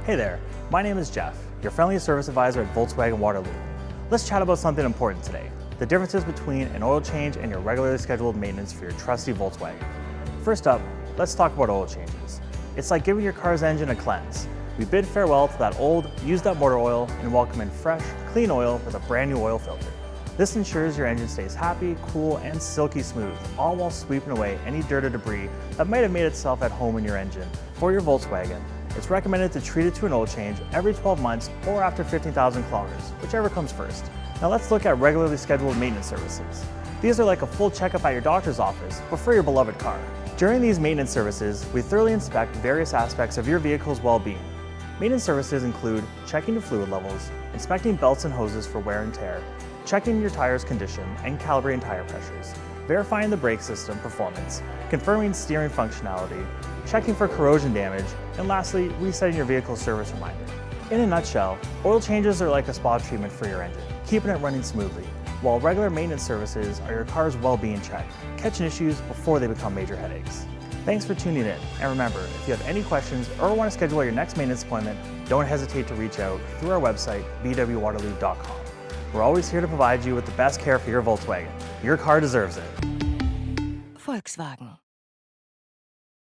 Hey there, my name is Jeff, your friendly service advisor at Volkswagen Waterloo. Let's chat about something important today, the differences between an oil change and your regularly scheduled maintenance for your trusty Volkswagen. First up, let's talk about oil changes. It's like giving your car's engine a cleanse. We bid farewell to that old, used up motor oil and welcome in fresh, clean oil with a brand new oil filter. This ensures your engine stays happy, cool, and silky smooth, all while sweeping away any dirt or debris that might have made itself at home in your engine. For your Volkswagen, it's recommended to treat it to an oil change every 12 months or after 15,000 kilometers, whichever comes first. Now let's look at regularly scheduled maintenance services. These are like a full checkup at your doctor's office, but for your beloved car. During these maintenance services, we thoroughly inspect various aspects of your vehicle's well-being. Maintenance services include checking your fluid levels, inspecting belts and hoses for wear and tear, checking your tire's condition and calibrating tire pressures, verifying the brake system performance, confirming steering functionality, checking for corrosion damage, and lastly, resetting your vehicle's service reminder. In a nutshell, oil changes are like a spa treatment for your engine, keeping it running smoothly, while regular maintenance services are your car's well-being check, catching issues before they become major headaches. Thanks for tuning in, and remember, if you have any questions or want to schedule your next maintenance appointment, don't hesitate to reach out through our website, vwwaterloo.com. We're always here to provide you with the best care for your Volkswagen. Your car deserves it. Volkswagen.